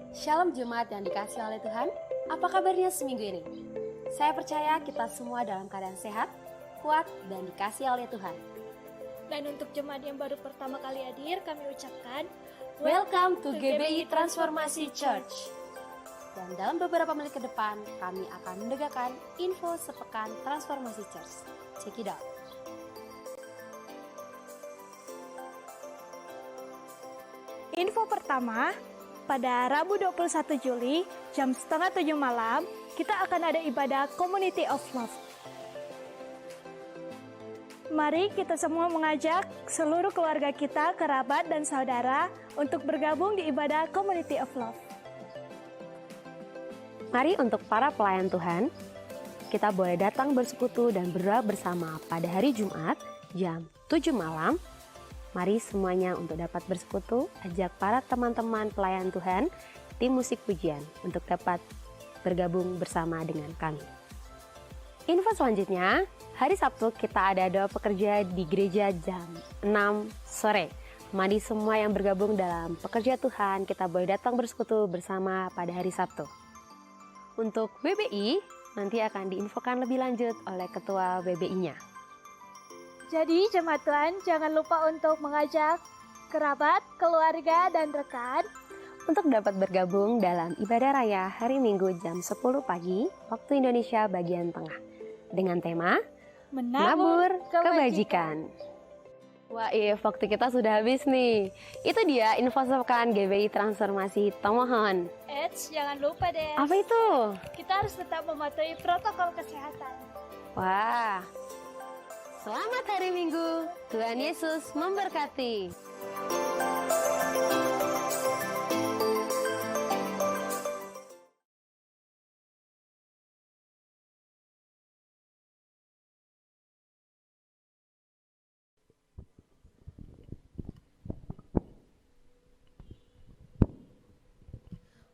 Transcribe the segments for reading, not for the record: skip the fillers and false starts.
Shalom jemaat yang dikasihi oleh Tuhan. Apa kabarnya seminggu ini? Saya percaya kita semua dalam keadaan sehat, kuat, dan dikasihi oleh Tuhan. Dan untuk jemaat yang baru pertama kali hadir, kami ucapkan Welcome to GBI Transformasi Church. Dan dalam beberapa menit ke depan, kami akan mendengarkan info sepekan Transformasi Church. Check it out. info pertama. Pada Rabu 21 Juli, jam 6:30 malam, kita akan ada ibadah Community of Love. Mari kita semua mengajak seluruh keluarga kita, kerabat, dan saudara untuk bergabung di ibadah Community of Love. Mari untuk para pelayan Tuhan, kita boleh datang bersekutu dan berdoa bersama pada hari Jumat jam 7 malam. Mari semuanya untuk dapat bersekutu, ajak para teman-teman pelayan Tuhan, tim musik pujian untuk dapat bergabung bersama dengan kami. Info selanjutnya, hari Sabtu kita ada doa pekerja di gereja jam 6 sore. Mari semua yang bergabung dalam pekerja Tuhan, kita boleh datang bersekutu bersama pada hari Sabtu. Untuk BBI, nanti akan diinfokan lebih lanjut oleh ketua BBI-nya. Jadi jemaat Tuhan, jangan lupa untuk mengajak kerabat, keluarga, dan rekan untuk dapat bergabung dalam ibadah raya hari Minggu jam 10 pagi waktu Indonesia bagian tengah dengan tema Menabur Kebajikan. Wah, waktu kita sudah habis nih. Itu dia info sepekan GBI Transformasi Tomohon. Jangan lupa deh. Apa itu? Kita harus tetap mematuhi protokol kesehatan. Wah, selamat hari Minggu. Tuhan Yesus memberkati.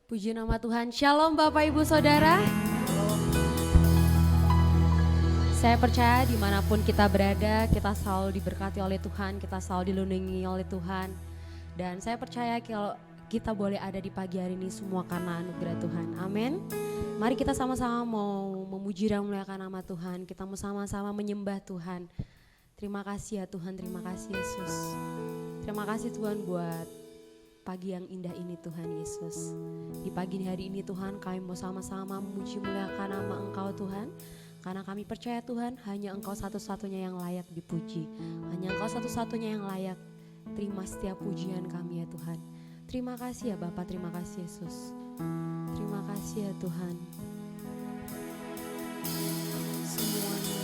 Puji nama Tuhan. Shalom Bapak Ibu Saudara. Saya percaya dimanapun kita berada, kita selalu diberkati oleh Tuhan, kita selalu dilindungi oleh Tuhan. Dan saya percaya kalau kita boleh ada di pagi hari ini semua karena anugerah Tuhan. Amin. Mari kita sama-sama mau memuji dan memuliakan nama Tuhan. Kita mau sama-sama menyembah Tuhan. Terima kasih ya Tuhan, terima kasih Yesus. Terima kasih Tuhan buat pagi yang indah ini Tuhan Yesus. Di pagi hari ini Tuhan kami mau sama-sama memuji memuliakan nama Engkau Tuhan. Karena kami percaya Tuhan hanya Engkau satu-satunya yang layak dipuji. Hanya Engkau satu-satunya yang layak terima setiap pujian kami ya Tuhan. Terima kasih ya Bapa, terima kasih Yesus. Terima kasih ya Tuhan. Semuanya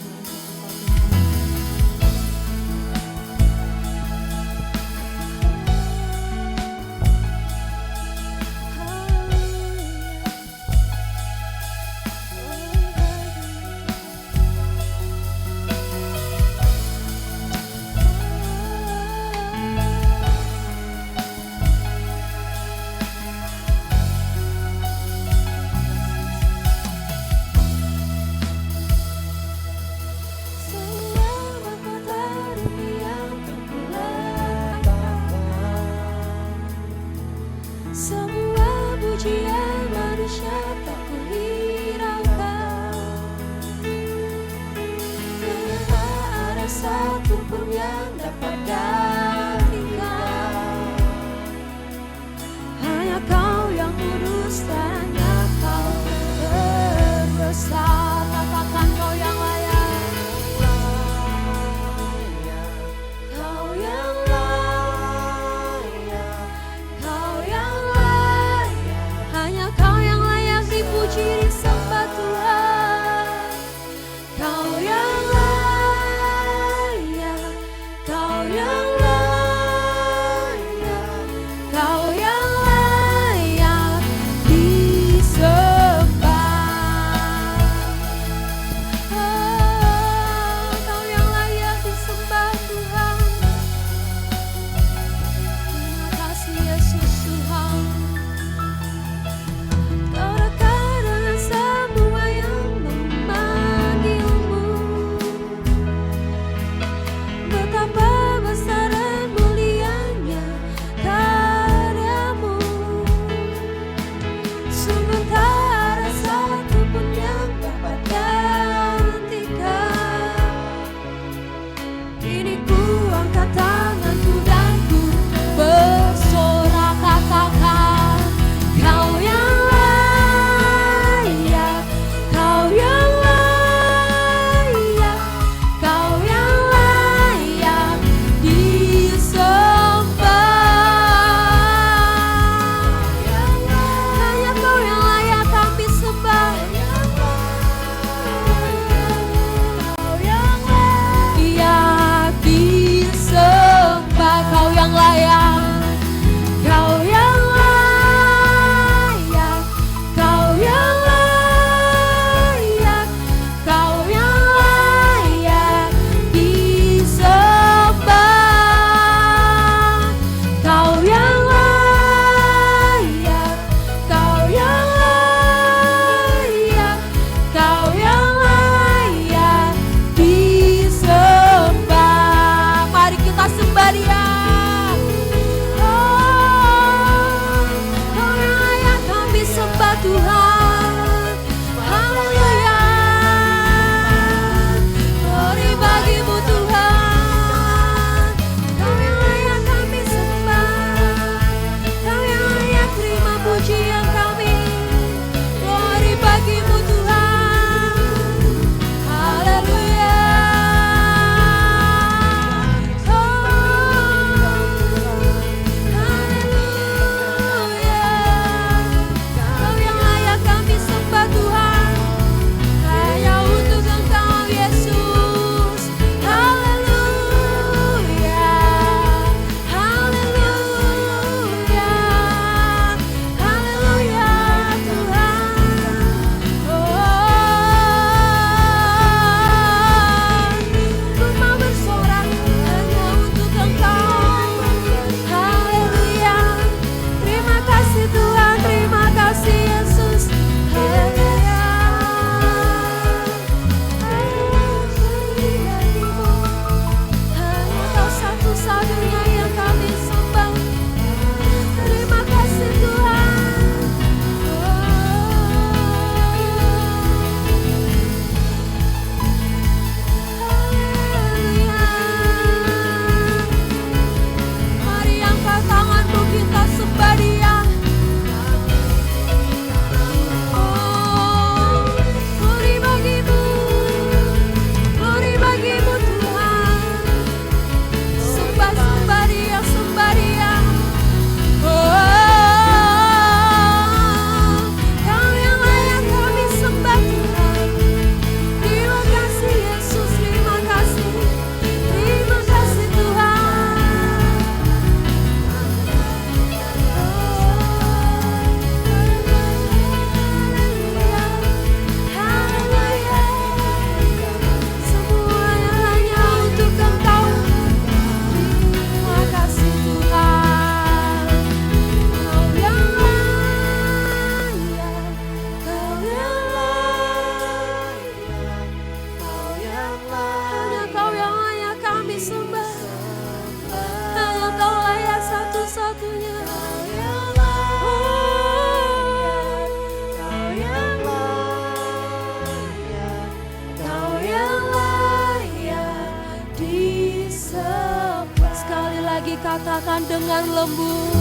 Tuhan dengan lembut.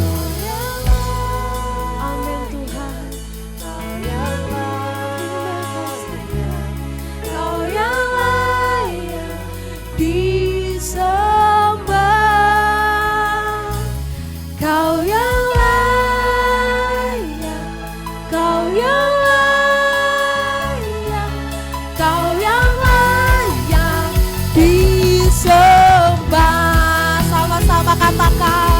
Amin Tuhan. Kau yang layak, Kau yang layak disembah. Kau yang layak, Kau yang layak, Kau yang layak disembah. Sama-sama katakan.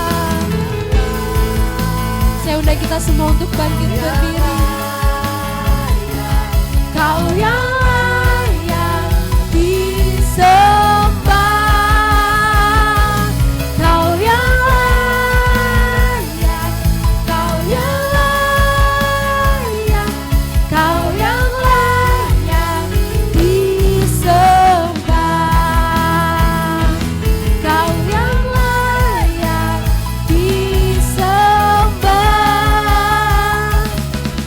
Saya undang kita semua untuk bangkit berdiri. Kau yang layak disembah. Kau yang layak, Kau yang layak, Kau yang layak disembah. Kau yang layak disembah.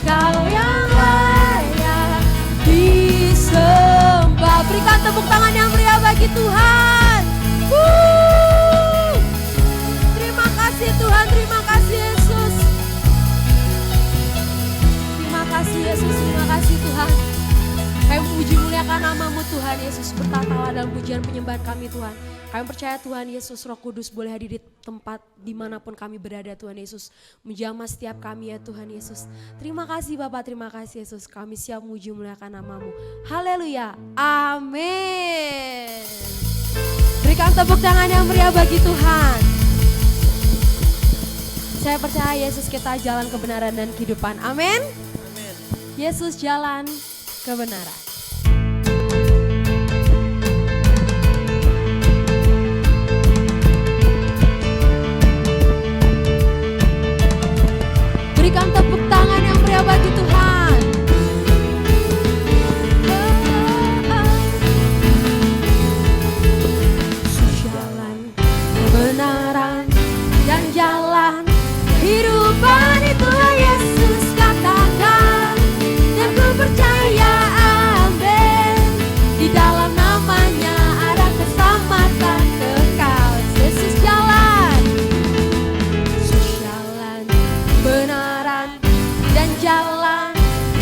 Kau yang layak disembah. Berikan tepuk tangan yang meriah bagi Tuhan. Terima kasih Tuhan, terima kasih Yesus. Terima kasih Yesus, terima kasih Tuhan. Kami memuji muliakan nama-Mu Tuhan Yesus, bertatalah dalam pujian penyembahan kami Tuhan. Kami percaya Tuhan Yesus, Roh Kudus boleh hadir di tempat dimanapun kami berada Tuhan Yesus. Menjamah setiap kami ya Tuhan Yesus. Terima kasih Bapak, terima kasih Yesus. Kami siap memuji muliakan nama-Mu. Haleluya, amin. Berikan tepuk tangan yang meriah bagi Tuhan. Saya percaya Yesus kita jalan kebenaran dan kehidupan, amin. Yesus jalan kebenaran. Berikan tepuk tangan yang meriah bagi Tuhan. Jalan kebenaran dan jalan kehidupan, itulah Yesus katakan. Dan ku percaya amin. Di dalam namanya ada keselamatan kekal. Yesus jalan. Yesus jalan kebenaran dan jalan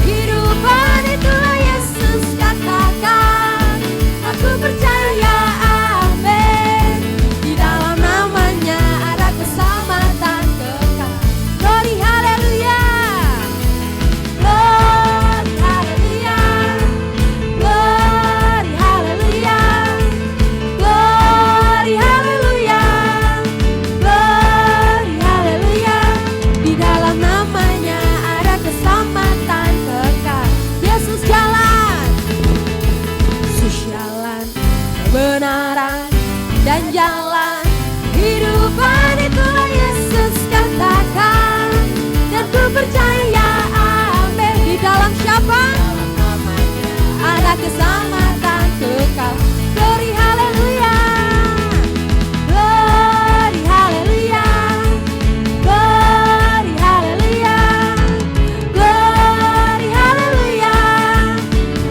kehidupan, itulah Yesus katakan. Aku percaya amin. Di dalam namanya ada keselamatan kekal. Glory haleluya. Glory haleluya. Glory haleluya. Glory haleluya. Glory haleluya. Di dalam namanya ada keselamatan kekal. Yesus jalan. Yesus jalan kebenaran dan jalan kehidupan, itulah Yesus katakan. Dan ku percaya amin. Di dalam siapa? Ada keselamatan kekal. Glory haleluya. Glory haleluya. Glory haleluya. Glory haleluya.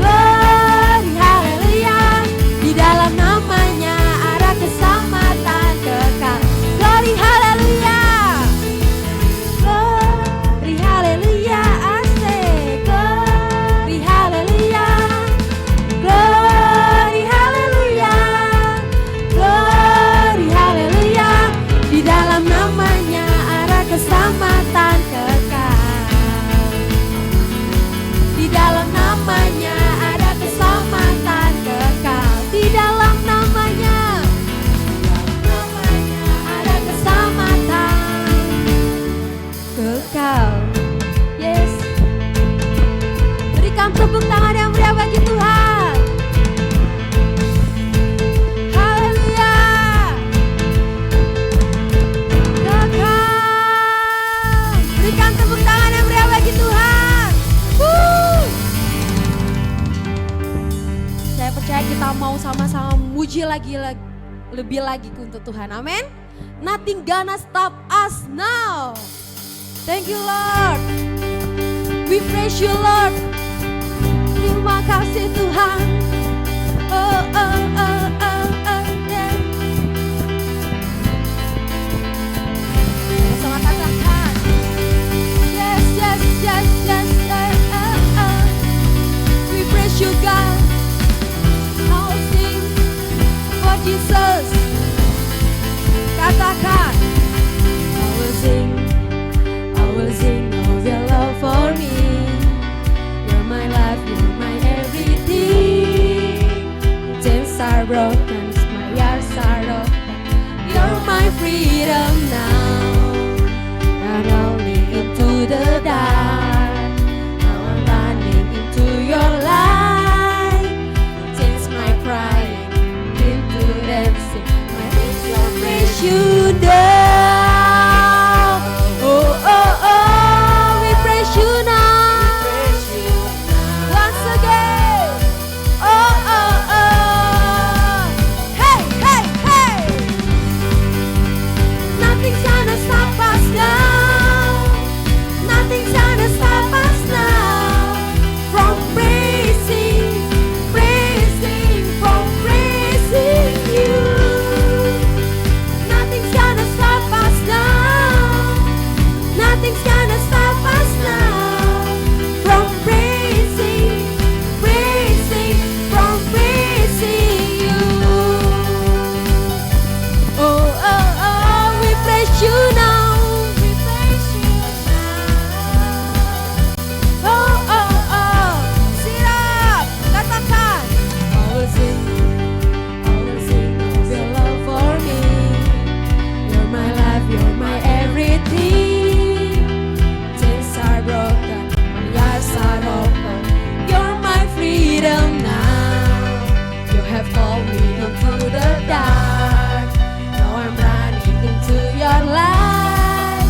Glory haleluya. Di dalam namanya ada keselamatan kekal. Glory haleluya. Glory haleluya. Asik. Glory haleluya. Glory haleluya. Glory haleluya. Di dalam namanya ada keselamatan kekal. Di dalam namanya ada keselamatan kekal. Di dalam namanya ada keselamatan kekal. Yes. Berikan tepuk tangan yang meriah bagi Tuhan. Haleluya. Kekal. Berikan tepuk tangan yang meriah bagi Tuhan. Saya percaya kita mau sama-sama muji lagi lebih lagi untuk Tuhan. Amin. Nothing gonna stop us now. Thank you Lord. We praise you Lord. Terima kasih Tuhan. Oh, oh, oh, oh, oh, yeah. freedom now. Not only into the dark, now I'm running into your light. Change my crying into dancing. My wings will praise you now. Oh, oh, oh, we praise you now. Once again. Oh, oh, oh. Hey, hey, hey. Nothing's gonna stop us now. Nothing's gonna stop us now from praising, praising, from praising you. Nothing's gonna stop us now. Nothing's gonna stop us now from praising, praising, from praising you. Oh, oh, oh, we praise you now. We praise you now. Oh, oh, oh, sirap, katakan. I will sing of your love for me. You're my life, you're my everything. Chains are broken, my eyes are open. You're my freedom now. You have called me into the dark. Now I'm running into your light.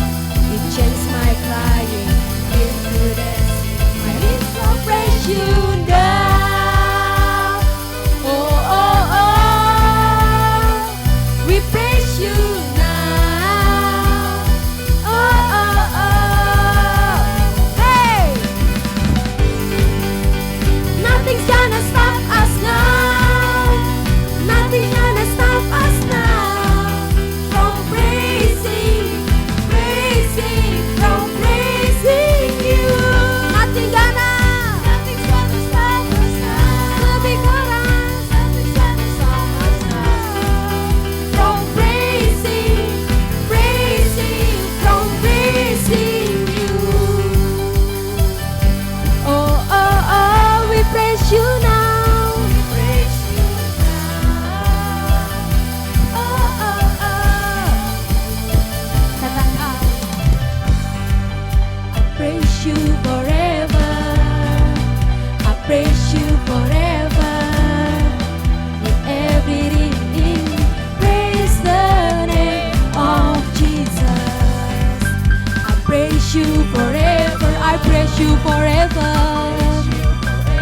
It changed my crying into dancing. My lips will praise you now. Oh, oh, oh, we praise you now. Oh, oh, oh, hey. Nothing's gonna stop us now. Nothing's gonna stop us now from praising, praising, from praising you. Nothing's gonna stop us now. Lebih keras, nothing's gonna stop us now from praising, praising, from praising you. Oh, oh, oh, we praise you now. We praise you now. Oh, oh, oh. Katakan, I praise you forever. I praise you forever. With everything in me, praise the name of Jesus. I praise you forever. I praise you forever.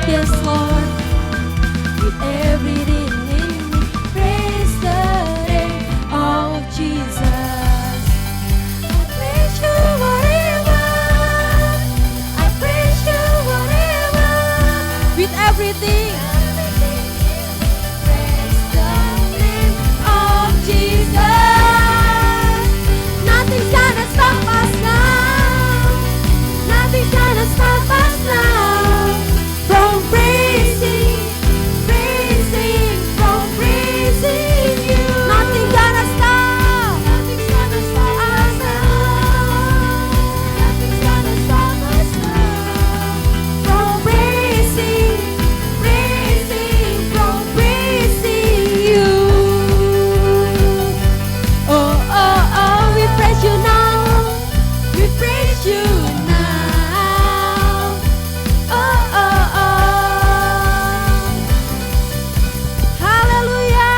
Yes, Lord. With everything in me, praise the name of Jesus. I praise you forever. I praise you forever. With everything. Praise the name of Jesus. Nothing's gonna stop us now. Nothing's gonna stop us now from praising, praising, from praising you. Nothing's gonna stop. Nothing's gonna stop us now. Nothing's gonna stop us now from praising, praising, from praising you. Oh, oh, oh, we praise you now. We praise you now. Oh, oh, oh. Haleluya.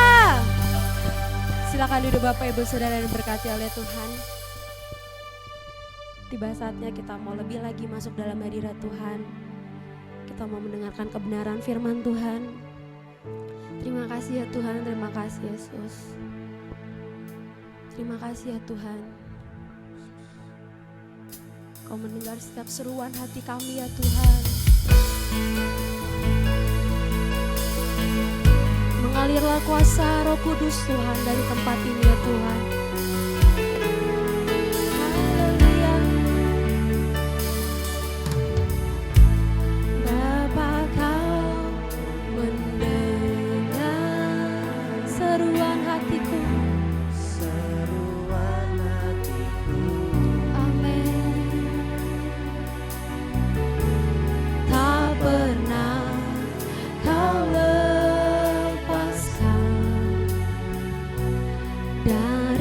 Silakan duduk Bapak Ibu Saudara yang diberkati oleh Tuhan. Tiba saatnya kita mau lebih lagi masuk dalam hadirat Tuhan. Kita mau mendengarkan kebenaran firman Tuhan. Terima kasih ya Tuhan, terima kasih Yesus. Terima kasih ya Tuhan. Kau mendengar setiap seruan hati kami ya Tuhan. Mengalirlah kuasa Roh Kudus Tuhan dari tempat ini ya Tuhan. Haleluya. Bapa kau mendengar seruan hatiku. Amin. Tak pernah kau lepaskan dari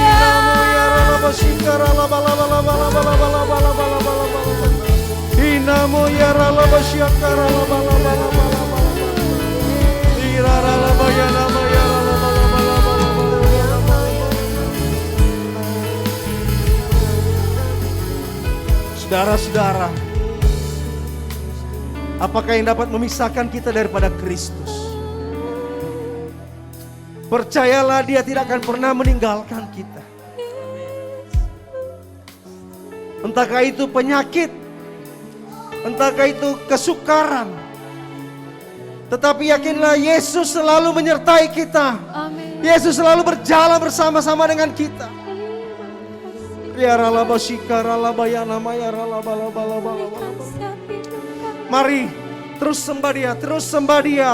Saudara-saudara, apakah yang dapat memisahkan kita daripada Kristus? Percayalah, Dia tidak akan pernah meninggalkan kita. Entahkah itu penyakit, entahkah itu kesukaran, tetapi yakinlah Yesus selalu menyertai kita. Amin. Yesus selalu berjalan bersama-sama dengan kita. Mari terus sembah Dia, terus sembah Dia.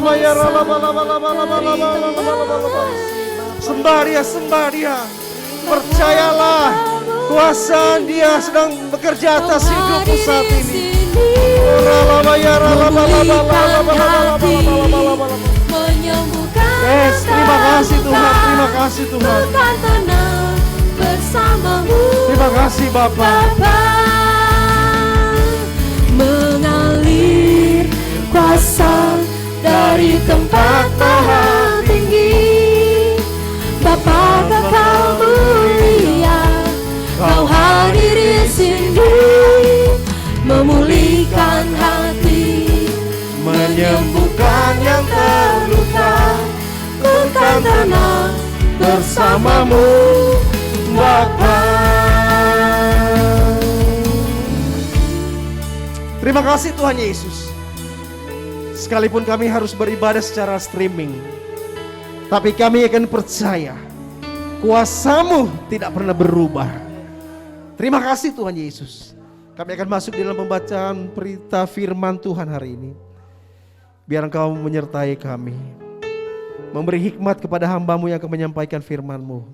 Sembah dia, sembah dia. Percayalah, kuasa dia sedang bekerja atas hidupmu saat ini. Yes, terima kasih Tuhan, terima kasih Tuhan. Terima kasih Bapak. Mengalir kuasa dari tempat maha tinggi. Bapa Kekal mulia, Kau hadir di sini, memulihkan hati, Menyembuhkan yang terluka, bukan tenang bersamamu Bapa. Terima kasih Tuhan Yesus. Sekalipun kami harus beribadah secara streaming, tapi kami akan percaya kuasa-Mu tidak pernah berubah. Terima kasih Tuhan Yesus. Kami akan masuk dalam pembacaan berita firman Tuhan hari ini. Biar Engkau menyertai kami, memberi hikmat kepada hamba-Mu yang akan menyampaikan firman-Mu.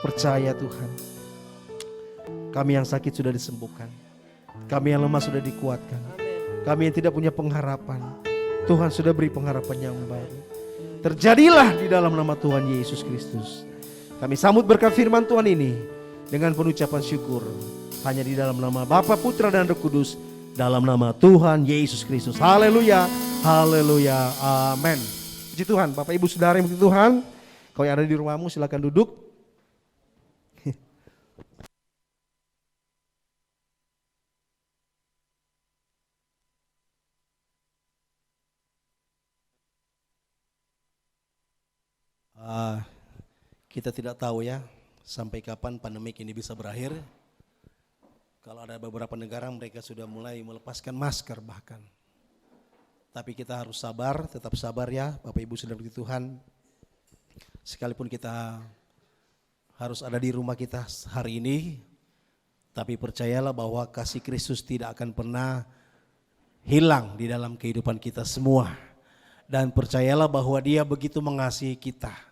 Percaya Tuhan, kami yang sakit sudah disembuhkan, kami yang lemah sudah dikuatkan, kami yang tidak punya pengharapan, Tuhan sudah beri pengharapan yang baru. Terjadilah di dalam nama Tuhan Yesus Kristus. Kami sambut berkat firman Tuhan ini dengan penucapan syukur, hanya di dalam nama Bapa, Putra dan Roh Kudus, dalam nama Tuhan Yesus Kristus. Haleluya, haleluya, amin. Puji Tuhan. Bapak Ibu Saudara yang puji Tuhan, kau yang ada di rumahmu silakan duduk. Kita tidak tahu ya sampai kapan pandemik ini bisa berakhir. Kalau ada beberapa negara mereka sudah mulai melepaskan masker bahkan. Tapi kita harus sabar, tetap sabar ya Bapak Ibu Saudara di Tuhan. Sekalipun kita harus ada di rumah kita hari ini, tapi percayalah bahwa kasih Kristus tidak akan pernah hilang di dalam kehidupan kita semua. Dan percayalah bahwa Dia begitu mengasihi kita.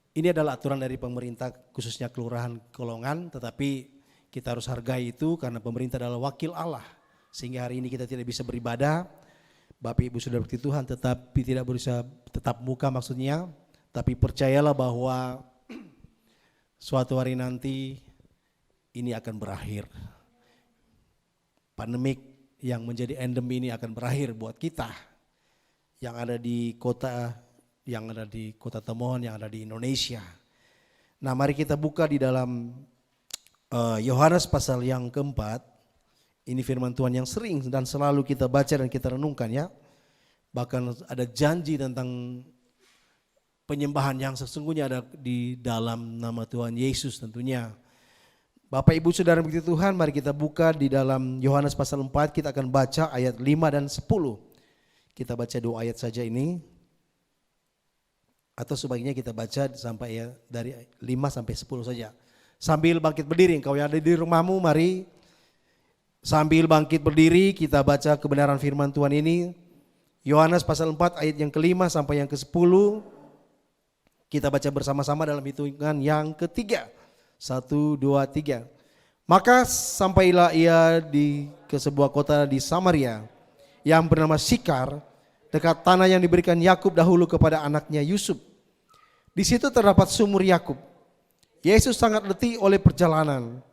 Ini adalah aturan dari pemerintah khususnya Kelurahan Kolongan, tetapi kita harus hargai itu karena pemerintah adalah wakil Allah. Sehingga hari ini kita tidak bisa beribadah, Bapak Ibu Saudara di Tuhan, tetapi tidak bisa tetap muka maksudnya. Tapi percayalah bahwa suatu hari nanti ini akan berakhir. Pandemik yang menjadi endemi ini akan berakhir buat kita yang ada di kota Tomohon, yang ada di Indonesia. Nah, mari kita buka di dalam Yohanes pasal yang keempat. Ini firman Tuhan yang sering dan selalu kita baca dan kita renungkan ya. Bahkan ada janji tentang penyembahan yang sesungguhnya ada di dalam nama Tuhan Yesus tentunya. Bapak Ibu Saudara begitu Tuhan, mari kita buka di dalam Yohanes pasal 4, kita akan baca ayat 5 dan 10. Kita baca 2 ayat saja ini. Atau sebaiknya kita baca sampai ya dari 5 sampai 10 saja. Sambil bangkit berdiri, engkau yang ada di rumahmu mari sambil bangkit berdiri kita baca kebenaran firman Tuhan ini. Yohanes pasal 4 ayat yang ke-5 sampai yang ke-10. Kita baca bersama-sama dalam hitungan yang ketiga. 1, 2, 3. Maka sampailah ia ke sebuah kota di Samaria yang bernama Sikar, dekat tanah yang diberikan Yakub dahulu kepada anaknya Yusuf. Di situ terdapat sumur Yakub. Yesus sangat letih oleh perjalanan.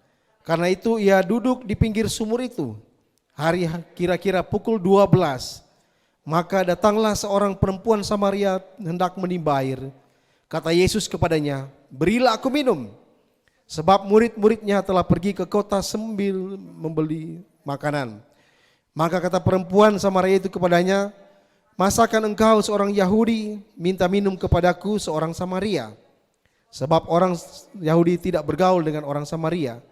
Karena itu ia duduk di pinggir sumur itu. Hari kira-kira pukul 12. Maka datanglah seorang perempuan Samaria hendak menimba air. Kata Yesus kepadanya, "Berilah aku minum." Sebab murid-muridnya telah pergi ke kota sambil membeli makanan. Maka kata perempuan Samaria itu kepadanya, "Masakan engkau seorang Yahudi minta minum kepadaku seorang Samaria? Sebab orang Yahudi tidak bergaul dengan orang Samaria."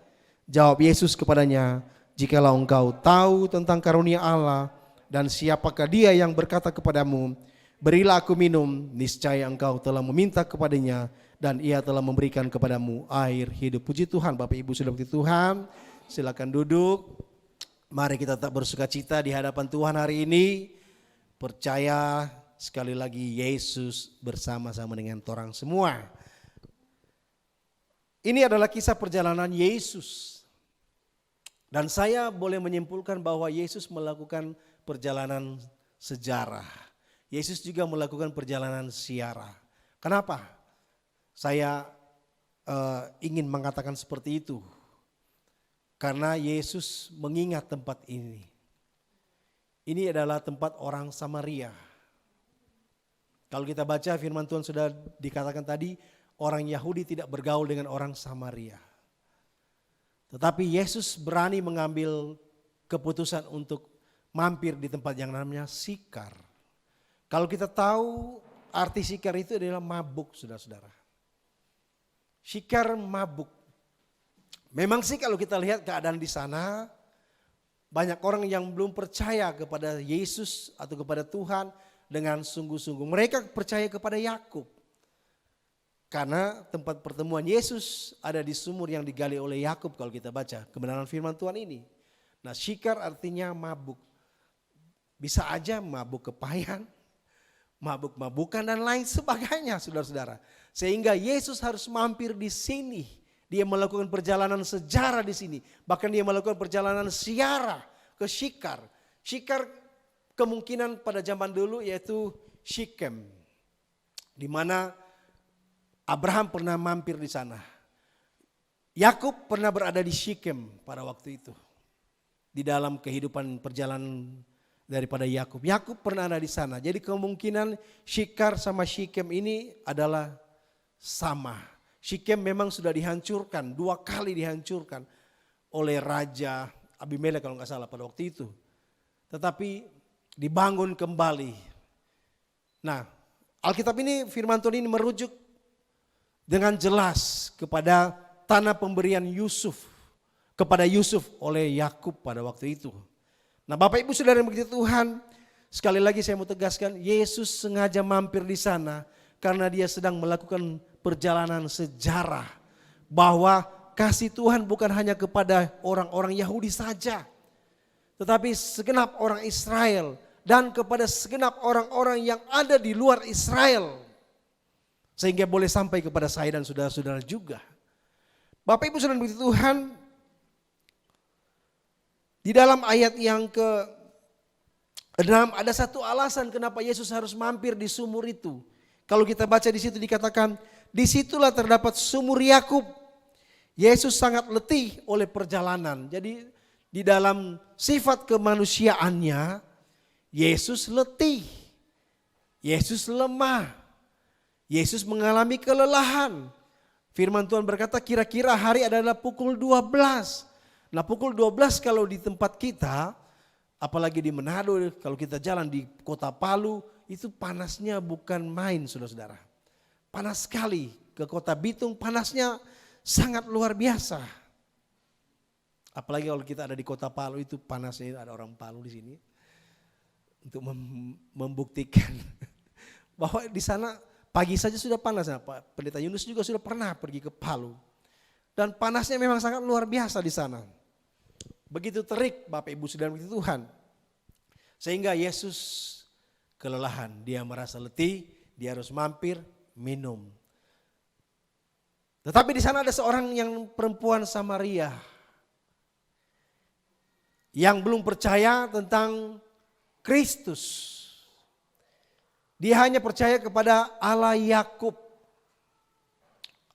Jawab Yesus kepadanya, "Jikalau engkau tahu tentang karunia Allah dan siapakah dia yang berkata kepadamu, berilah aku minum, niscaya engkau telah meminta kepadanya dan ia telah memberikan kepadamu air hidup. Puji Tuhan. Bapak Ibu sudah puji Tuhan, silakan duduk. Mari kita tetap bersuka cita di hadapan Tuhan hari ini. Percaya sekali lagi Yesus bersama-sama dengan orang semua. Ini adalah kisah perjalanan Yesus. Dan saya boleh menyimpulkan bahwa Yesus melakukan perjalanan sejarah. Yesus juga melakukan perjalanan siara. Kenapa? Saya ingin mengatakan seperti itu. Karena Yesus mengingat tempat ini. Ini adalah tempat orang Samaria. Kalau kita baca firman Tuhan sudah dikatakan tadi, orang Yahudi tidak bergaul dengan orang Samaria. Tetapi Yesus berani mengambil keputusan untuk mampir di tempat yang namanya Sikar. Kalau kita tahu arti Sikar itu adalah mabuk, saudara-saudara. Sikar mabuk. Memang sih kalau kita lihat keadaan di sana, banyak orang yang belum percaya kepada Yesus atau kepada Tuhan dengan sungguh-sungguh. Mereka percaya kepada Yakub. Karena tempat pertemuan Yesus ada di sumur yang digali oleh Yakub kalau kita baca kebenaran firman Tuhan ini. Nah, Sikar artinya mabuk. Bisa aja mabuk kepayan, mabuk-mabukan dan lain sebagainya, saudara-saudara. Sehingga Yesus harus mampir di sini. Dia melakukan perjalanan sejarah di sini. Bahkan dia melakukan perjalanan siara ke Sikar. Sikar kemungkinan pada zaman dulu yaitu Sikem. Di mana Abraham pernah mampir di sana. Yakub pernah berada di Sikem pada waktu itu. Di dalam kehidupan perjalanan daripada Yakub. Yakub pernah ada di sana. Jadi kemungkinan Sikar sama Sikem ini adalah sama. Sikem memang sudah dihancurkan, 2 kali dihancurkan oleh Raja Abimelek kalau nggak salah pada waktu itu. Tetapi dibangun kembali. Nah, Alkitab ini firman Tuhan ini merujuk dengan jelas kepada tanah pemberian Yusuf. Kepada Yusuf oleh Yakub pada waktu itu. Nah, Bapak Ibu Saudara yang begitu Tuhan, sekali lagi saya mau tegaskan, Yesus sengaja mampir di sana karena dia sedang melakukan perjalanan sejarah. Bahwa kasih Tuhan bukan hanya kepada orang-orang Yahudi saja. Tetapi segenap orang Israel dan kepada segenap orang-orang yang ada di luar Israel. Sehingga boleh sampai kepada saya dan saudara-saudara juga. Bapak Ibu Saudara begitu Tuhan, di dalam ayat yang ke-6 ada satu alasan kenapa Yesus harus mampir di sumur itu. Kalau kita baca di situ dikatakan, disitulah terdapat sumur Yakub. Yesus sangat letih oleh perjalanan. Jadi di dalam sifat kemanusiaannya, Yesus letih. Yesus lemah. Yesus mengalami kelelahan. Firman Tuhan berkata kira-kira hari adalah pukul 12. Nah, pukul 12 kalau di tempat kita, apalagi di Manado, kalau kita jalan di kota Palu, itu panasnya bukan main, saudara-saudara. Panas sekali. Ke kota Bitung panasnya sangat luar biasa. Apalagi kalau kita ada di kota Palu, itu panasnya, ada orang Palu di sini. Untuk membuktikan bahwa di sana pagi saja sudah panas. Pak Pendeta Yunus juga sudah pernah pergi ke Palu. Dan panasnya memang sangat luar biasa di sana. Begitu terik Bapak Ibu Saudara begitu Tuhan. Sehingga Yesus kelelahan. Dia merasa letih, dia harus mampir minum. Tetapi di sana ada seorang yang perempuan Samaria. Yang belum percaya tentang Kristus. Dia hanya percaya kepada Allah Yakub,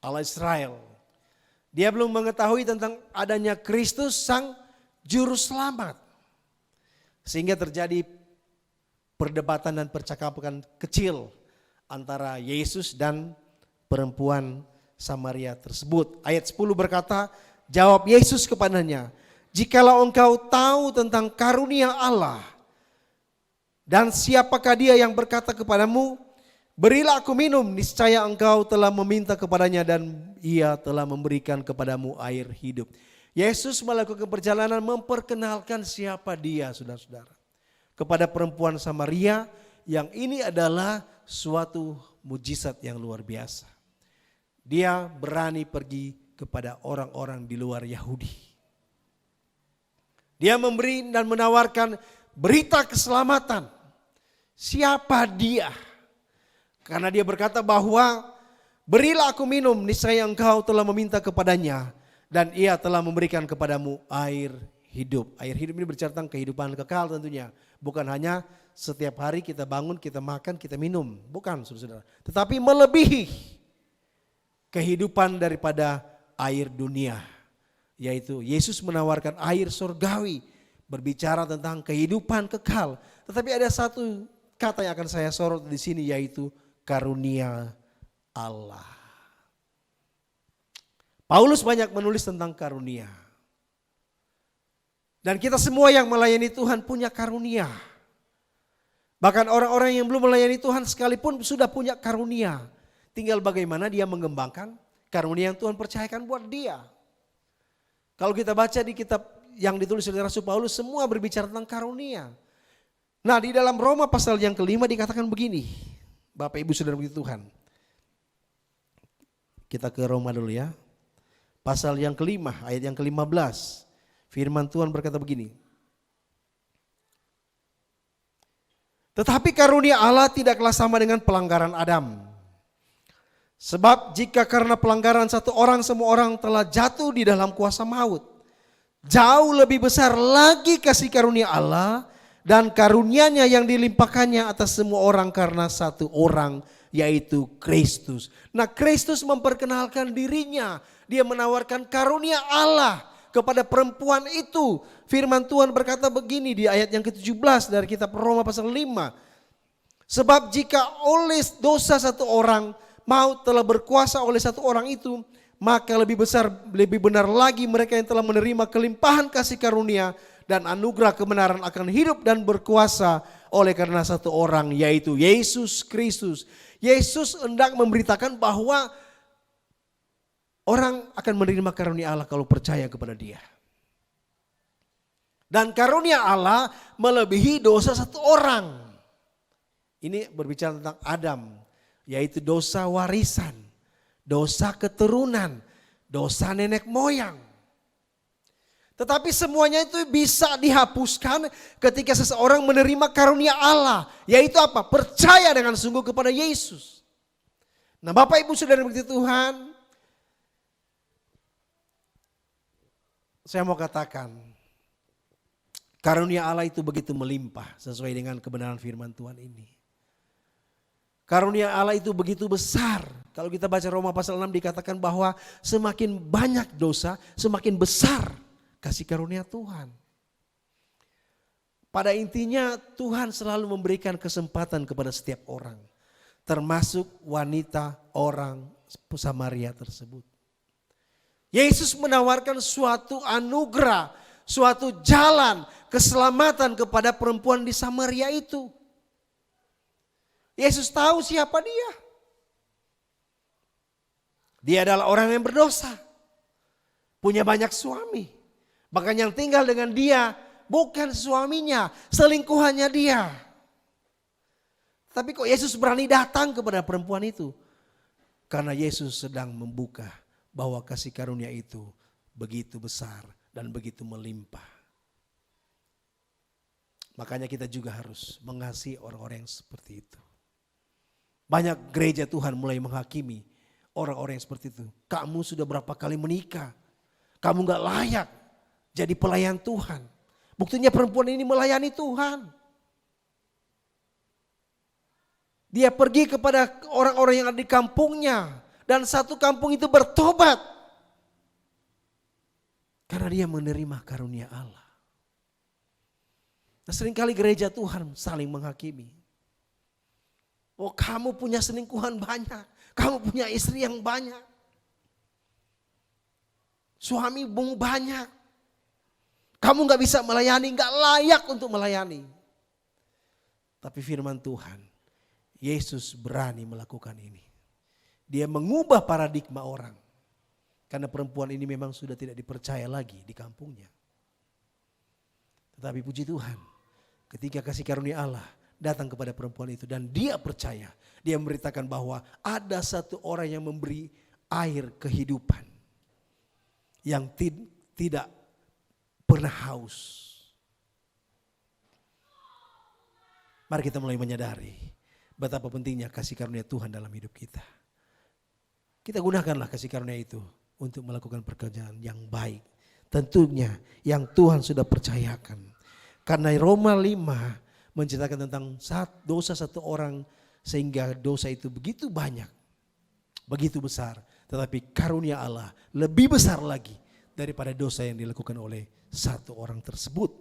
Allah Israel. Dia belum mengetahui tentang adanya Kristus sang juru selamat. Sehingga terjadi perdebatan dan percakapan kecil antara Yesus dan perempuan Samaria tersebut. Ayat 10 berkata, jawab Yesus kepadanya, jikalau engkau tahu tentang karunia Allah, dan siapakah dia yang berkata kepadamu, berilah aku minum, niscaya engkau telah meminta kepadanya dan ia telah memberikan kepadamu air hidup. Yesus melakukan perjalanan memperkenalkan siapa dia, saudara-saudara. Kepada perempuan Samaria yang ini adalah suatu mujizat yang luar biasa. Dia berani pergi kepada orang-orang di luar Yahudi. Dia memberi dan menawarkan berita keselamatan. Siapa dia? Karena dia berkata bahwa berilah aku minum, niscaya engkau telah meminta kepadanya dan ia telah memberikan kepadamu air hidup. Air hidup ini berbicara tentang kehidupan kekal tentunya. Bukan hanya setiap hari kita bangun, kita makan, kita minum. Bukan saudara-saudara. Tetapi melebihi kehidupan daripada air dunia. Yaitu Yesus menawarkan air surgawi. Berbicara tentang kehidupan kekal. Tetapi ada satu kata yang akan saya sorot di sini, yaitu karunia Allah. Paulus banyak menulis tentang karunia. Dan kita semua yang melayani Tuhan punya karunia. Bahkan orang-orang yang belum melayani Tuhan sekalipun sudah punya karunia. Tinggal bagaimana dia mengembangkan karunia yang Tuhan percayakan buat dia. Kalau kita baca di kitab yang ditulis oleh Rasul Paulus, semua berbicara tentang karunia. Nah, di dalam Roma pasal yang kelima dikatakan begini. Bapak Ibu Saudara begitu Tuhan. Kita ke Roma dulu ya. Pasal yang kelima, ayat yang ke-15. Firman Tuhan berkata begini. Tetapi karunia Allah tidaklah sama dengan pelanggaran Adam. Sebab jika karena pelanggaran satu orang semua orang telah jatuh di dalam kuasa maut, jauh lebih besar lagi kasih karunia Allah dan karunia-Nya yang dilimpahkannya atas semua orang karena satu orang, yaitu Kristus. Nah, Kristus memperkenalkan dirinya. Dia menawarkan karunia Allah kepada perempuan itu. Firman Tuhan berkata begini di ayat yang ke-17 dari kitab Roma pasal 5. Sebab jika oleh dosa satu orang maut telah berkuasa oleh satu orang itu, maka lebih besar, lebih benar lagi mereka yang telah menerima kelimpahan kasih karunia dan anugerah kebenaran akan hidup dan berkuasa oleh karena satu orang, yaitu Yesus Kristus. Yesus hendak memberitakan bahwa orang akan menerima karunia Allah kalau percaya kepada Dia. Dan karunia Allah melebihi dosa satu orang. Ini berbicara tentang Adam, yaitu dosa warisan, dosa keturunan, dosa nenek moyang. Tetapi semuanya itu bisa dihapuskan ketika seseorang menerima karunia Allah. Yaitu apa? Percaya dengan sungguh kepada Yesus. Nah, Bapak Ibu Saudara begitu Tuhan, saya mau katakan, karunia Allah itu begitu melimpah sesuai dengan kebenaran firman Tuhan ini. Karunia Allah itu begitu besar. Kalau kita baca Roma pasal 6 dikatakan bahwa semakin banyak dosa, semakin besar kasih karunia Tuhan. Pada intinya Tuhan selalu memberikan kesempatan kepada setiap orang. Termasuk wanita orang Samaria tersebut. Yesus menawarkan suatu anugerah, suatu jalan keselamatan kepada perempuan di Samaria itu. Yesus tahu siapa dia. Dia adalah orang yang berdosa. Punya banyak suami. Bahkan yang tinggal dengan dia bukan suaminya, selingkuhannya dia. Tapi kok Yesus berani datang kepada perempuan itu? Karena Yesus sedang membuka bahwa kasih karunia itu begitu besar dan begitu melimpah. Makanya kita juga harus mengasihi orang-orang yang seperti itu. Banyak gereja Tuhan mulai menghakimi orang-orang yang seperti itu. Kamu sudah berapa kali menikah? Kamu gak layak jadi pelayan Tuhan. Buktinya perempuan ini melayani Tuhan. Dia pergi kepada orang-orang yang ada di kampungnya. Dan satu kampung itu bertobat. Karena dia menerima karunia Allah. Nah, seringkali gereja Tuhan saling menghakimi. Oh, kamu punya selingkuhan banyak. Kamu punya istri yang banyak. Suamimu banyak. Kamu gak bisa melayani, gak layak untuk melayani. Tapi firman Tuhan, Yesus berani melakukan ini. Dia mengubah paradigma orang. Karena perempuan ini memang sudah tidak dipercaya lagi di kampungnya. Tetapi puji Tuhan, ketika kasih karunia Allah datang kepada perempuan itu dan dia percaya. Dia memberitakan bahwa ada satu orang yang memberi air kehidupan yang tidak pernah haus. Mari kita mulai menyadari betapa pentingnya kasih karunia Tuhan dalam hidup kita. Kita gunakanlah kasih karunia itu untuk melakukan pekerjaan yang baik. Tentunya yang Tuhan sudah percayakan. Karena Roma 5 menceritakan tentang dosa satu orang sehingga dosa itu begitu banyak, begitu besar. Tetapi karunia Allah lebih besar lagi daripada dosa yang dilakukan oleh satu orang tersebut.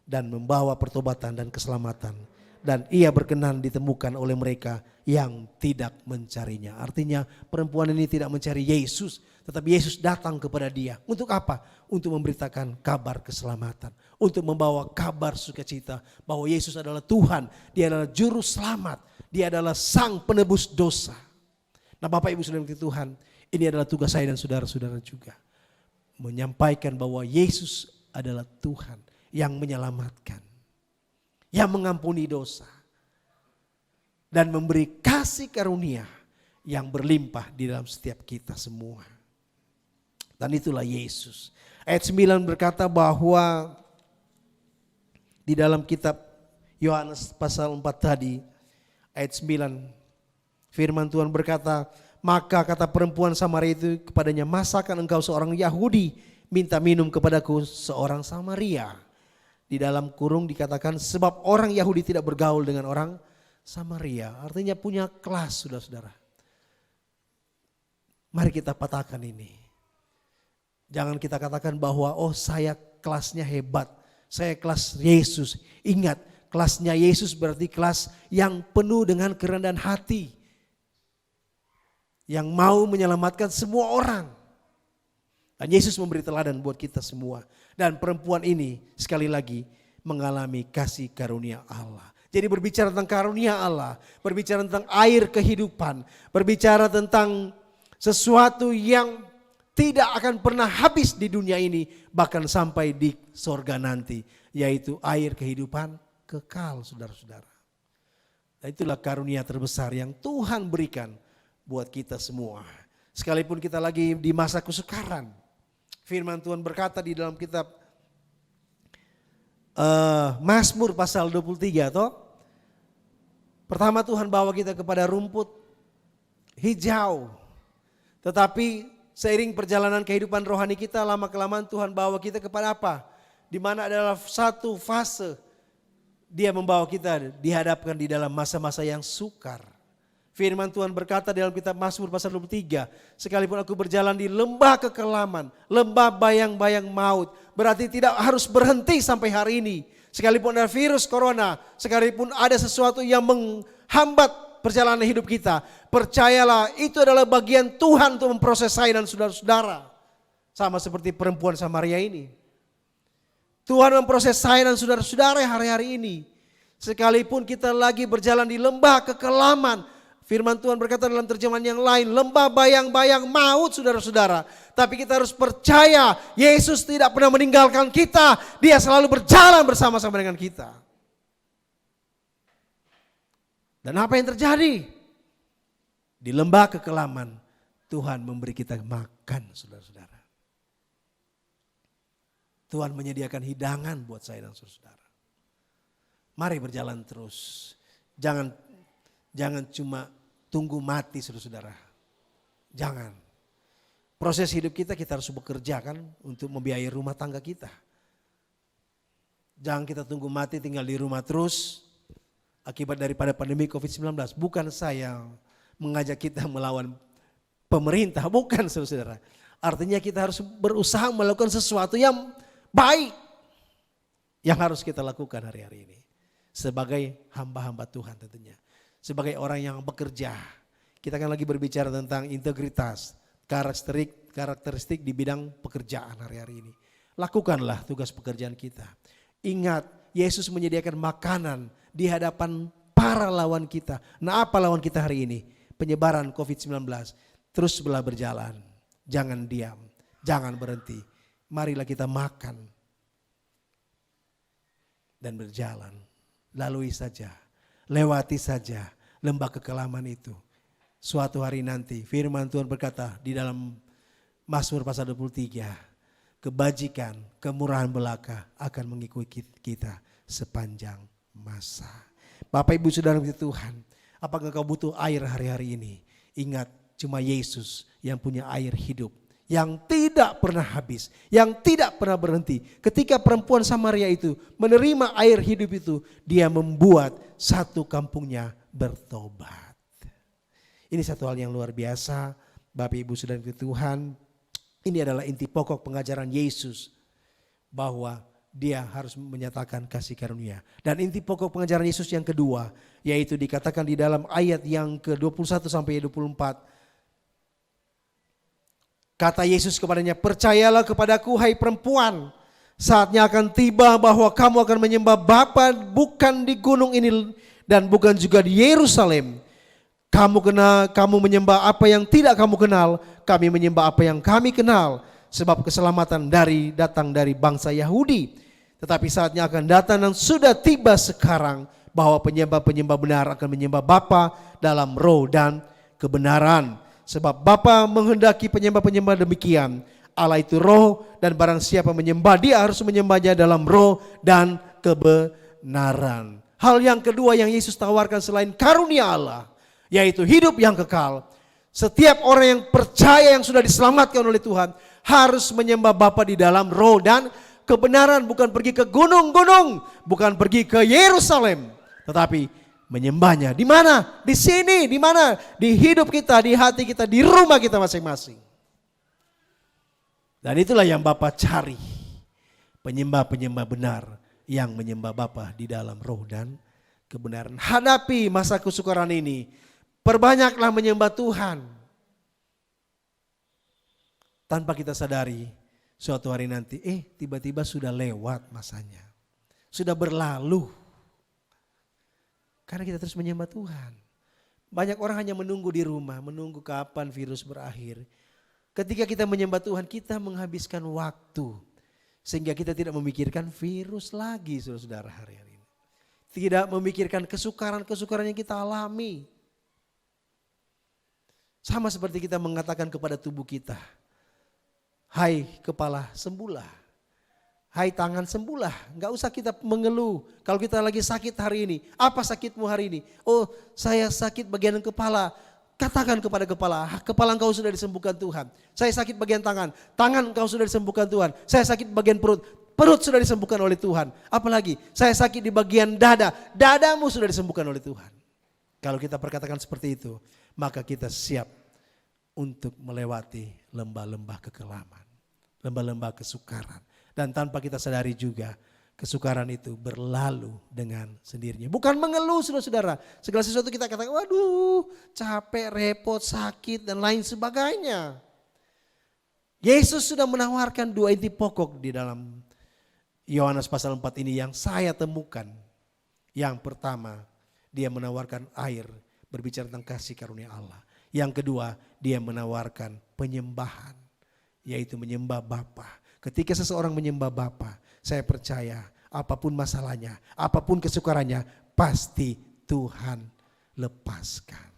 Dan membawa pertobatan dan keselamatan. Dan ia berkenan ditemukan oleh mereka yang tidak mencarinya. Artinya perempuan ini tidak mencari Yesus, tetapi Yesus datang kepada dia. Untuk apa? Untuk memberitakan kabar keselamatan. Untuk membawa kabar sukacita bahwa Yesus adalah Tuhan. Dia adalah juru selamat. Dia adalah sang penebus dosa. Nah Bapak Ibu Saudara Tuhan, ini adalah tugas saya dan saudara-saudara juga. Menyampaikan bahwa Yesus adalah Tuhan yang menyelamatkan. Yang mengampuni dosa. Dan memberi kasih karunia yang berlimpah di dalam setiap kita semua. Dan itulah Yesus. Ayat 9 berkata bahwa di dalam kitab Yohanes pasal 4 tadi, ayat 9, firman Tuhan berkata, maka kata perempuan Samaria itu kepadanya, masakan engkau seorang Yahudi minta minum kepadaku seorang Samaria? Di dalam kurung dikatakan sebab orang Yahudi tidak bergaul dengan orang Samaria. Artinya punya kelas, saudara-saudara. Mari kita patahkan ini. Jangan kita katakan bahwa oh saya kelasnya hebat. Saya kelas Yesus. Ingat, kelasnya Yesus berarti kelas yang penuh dengan kerendahan hati. Yang mau menyelamatkan semua orang. Dan Yesus memberi teladan buat kita semua. Dan perempuan ini sekali lagi mengalami kasih karunia Allah. Jadi berbicara tentang karunia Allah, berbicara tentang air kehidupan, berbicara tentang sesuatu yang tidak akan pernah habis di dunia ini, bahkan sampai di sorga nanti, yaitu air kehidupan kekal, saudara-saudara. Dan itulah karunia terbesar yang Tuhan berikan buat kita semua. Sekalipun kita lagi di masa kesukaran, firman Tuhan berkata di dalam kitab Mazmur pasal 23 toh. Pertama Tuhan bawa kita kepada rumput hijau. Tetapi seiring perjalanan kehidupan rohani kita, lama kelamaan Tuhan bawa kita kepada apa? Di mana adalah satu fase Dia membawa kita dihadapkan di dalam masa-masa yang sukar. Firman Tuhan berkata dalam kitab Mazmur pasal 23, sekalipun aku berjalan di lembah kekelaman, lembah bayang-bayang maut, berarti tidak harus berhenti sampai hari ini. Sekalipun ada virus corona, sekalipun ada sesuatu yang menghambat perjalanan hidup kita, percayalah itu adalah bagian Tuhan untuk memproses saya dan saudara-saudara. Sama seperti perempuan Samaria ini. Tuhan memproses saya dan saudara-saudara hari-hari ini. Sekalipun kita lagi berjalan di lembah kekelaman, firman Tuhan berkata dalam terjemahan yang lain, lembah bayang-bayang maut, saudara-saudara. Tapi kita harus percaya Yesus tidak pernah meninggalkan kita. Dia selalu berjalan bersama-sama dengan kita. Dan apa yang terjadi? Di lembah kekelaman Tuhan memberi kita makan, saudara-saudara. Tuhan menyediakan hidangan buat saya dan saudara. Mari berjalan terus. Jangan cuma tunggu mati, saudara-saudara. Jangan. Proses hidup kita harus bekerja kan untuk membiayai rumah tangga kita. Jangan kita tunggu mati tinggal di rumah terus akibat daripada pandemi COVID-19. Bukan saya mengajak kita melawan pemerintah, bukan saudara-saudara. Artinya kita harus berusaha melakukan sesuatu yang baik yang harus kita lakukan hari-hari ini. Sebagai hamba-hamba Tuhan tentunya. Sebagai orang yang bekerja, kita kan lagi berbicara tentang integritas, karakteristik di bidang pekerjaan hari-hari ini. Lakukanlah tugas pekerjaan kita. Ingat, Yesus menyediakan makanan di hadapan para lawan kita. Nah, apa lawan kita hari ini? Penyebaran COVID-19. Terus belah berjalan, jangan diam, jangan berhenti. Marilah kita makan dan berjalan. Lalui saja. Lewati saja lembah kekelaman itu. Suatu hari nanti firman Tuhan berkata di dalam Mazmur pasal 23, kebajikan, kemurahan belaka akan mengikuti kita sepanjang masa. Bapak Ibu Saudara Tuhan, apakah kau butuh air hari-hari ini? Ingat, cuma Yesus yang punya air hidup, yang tidak pernah habis, yang tidak pernah berhenti. Ketika perempuan Samaria itu menerima air hidup itu, dia membuat satu kampungnya bertobat. Ini satu hal yang luar biasa, Bapak Ibu Saudara Tuhan. Ini adalah inti pokok pengajaran Yesus, bahwa dia harus menyatakan kasih karunia. Dan inti pokok pengajaran Yesus yang kedua, yaitu dikatakan di dalam ayat yang ke-21 sampai 24. Kata Yesus kepadanya, percayalah kepadaku hai perempuan, saatnya akan tiba bahwa kamu akan menyembah Bapa bukan di gunung ini dan bukan juga di Yerusalem. Kamu menyembah apa yang tidak kamu kenal, kami menyembah apa yang kami kenal. Sebab keselamatan datang dari bangsa Yahudi. Tetapi saatnya akan datang dan sudah tiba sekarang bahwa penyembah-penyembah benar akan menyembah Bapa dalam roh dan kebenaran. Sebab Bapa menghendaki penyembah-penyembah demikian. Allah itu roh dan barang siapa menyembah dia harus menyembahnya dalam roh dan kebenaran. Hal yang kedua yang Yesus tawarkan selain karunia Allah, yaitu hidup yang kekal. Setiap orang yang percaya yang sudah diselamatkan oleh Tuhan harus menyembah Bapa di dalam roh dan kebenaran. Bukan pergi ke gunung-gunung, bukan pergi ke Yerusalem, tetapi menyembahnya di mana? Di sini, di mana? Di hidup kita, di hati kita, di rumah kita masing-masing. Dan itulah yang Bapa cari, penyembah-penyembah benar yang menyembah Bapa di dalam roh dan kebenaran. Hadapi masa kesukaran ini, perbanyaklah menyembah Tuhan. Tanpa kita sadari, suatu hari nanti, tiba-tiba sudah lewat masanya. Sudah berlalu. Karena kita terus menyembah Tuhan. Banyak orang hanya menunggu di rumah, menunggu kapan virus berakhir. Ketika kita menyembah Tuhan, kita menghabiskan waktu. Sehingga kita tidak memikirkan virus lagi, saudara-saudara, hari-hari ini. Tidak memikirkan kesukaran-kesukaran yang kita alami. Sama seperti kita mengatakan kepada tubuh kita, hai kepala sembuhlah, hai tangan sembuhlah. Gak usah kita mengeluh. Kalau kita lagi sakit hari ini, apa sakitmu hari ini? Oh, saya sakit bagian kepala. Katakan kepada kepala engkau sudah disembuhkan Tuhan. Saya sakit bagian tangan engkau sudah disembuhkan Tuhan. Saya sakit bagian perut sudah disembuhkan oleh Tuhan. Apalagi, saya sakit di bagian dadamu sudah disembuhkan oleh Tuhan. Kalau kita perkatakan seperti itu, maka kita siap untuk melewati lembah-lembah kekelaman, lembah-lembah kesukaran. Dan tanpa kita sadari juga, kesukaran itu berlalu dengan sendirinya. Bukan mengeluh, saudara-saudara. Segala sesuatu kita katakan, waduh capek, repot, sakit dan lain sebagainya. Yesus sudah menawarkan dua inti pokok di dalam Yohanes pasal 4 ini yang saya temukan. Yang pertama, dia menawarkan air, berbicara tentang kasih karunia Allah. Yang kedua, dia menawarkan penyembahan, yaitu menyembah Bapa. Ketika seseorang menyembah Bapa, saya percaya apapun masalahnya, apapun kesukarannya, pasti Tuhan lepaskan.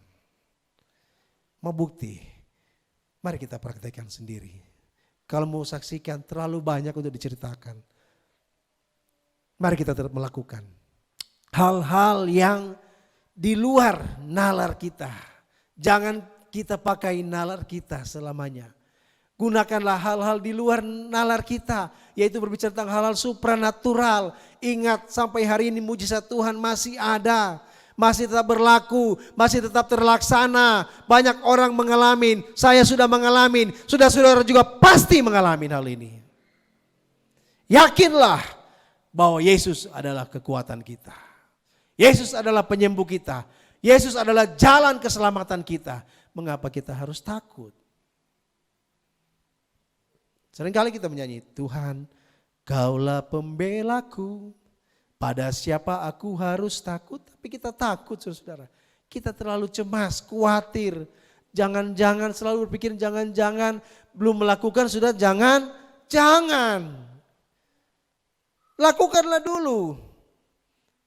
Mau bukti? Mari kita praktekkan sendiri. Kalau mau saksikan, terlalu banyak untuk diceritakan. Mari kita tetap melakukan hal-hal yang di luar nalar kita. Jangan kita pakai nalar kita selamanya. Gunakanlah hal-hal di luar nalar kita, yaitu berbicara tentang hal-hal supranatural. Ingat, sampai hari ini mujizat Tuhan masih ada, masih tetap berlaku, masih tetap terlaksana. Banyak orang mengalami, saya sudah mengalami, saudara juga pasti mengalami hal ini. Yakinlah bahwa Yesus adalah kekuatan kita. Yesus adalah penyembuh kita. Yesus adalah jalan keselamatan kita. Mengapa kita harus takut? Seringkali kita menyanyi, Tuhan, Kaulah pembelaku, pada siapa aku harus takut? Tapi kita takut, saudara. Kita terlalu cemas, khawatir. Jangan-jangan selalu berpikir jangan-jangan belum melakukan sudah jangan. Lakukanlah dulu.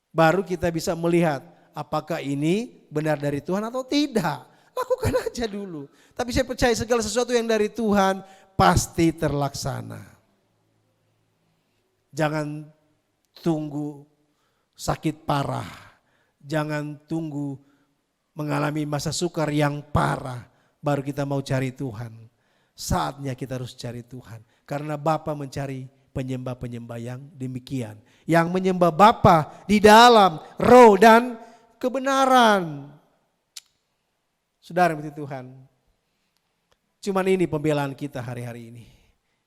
Baru kita bisa melihat apakah ini benar dari Tuhan atau tidak. Lakukan aja dulu. Tapi saya percaya segala sesuatu yang dari Tuhan pasti terlaksana. Jangan tunggu sakit parah. Jangan tunggu mengalami masa sukar yang parah baru kita mau cari Tuhan. Saatnya kita harus cari Tuhan. Karena Bapa mencari penyembah-penyembah yang demikian. Yang menyembah Bapa di dalam roh dan kebenaran. Saudara yang Tuhan. Cuman ini pembelaan kita hari-hari ini.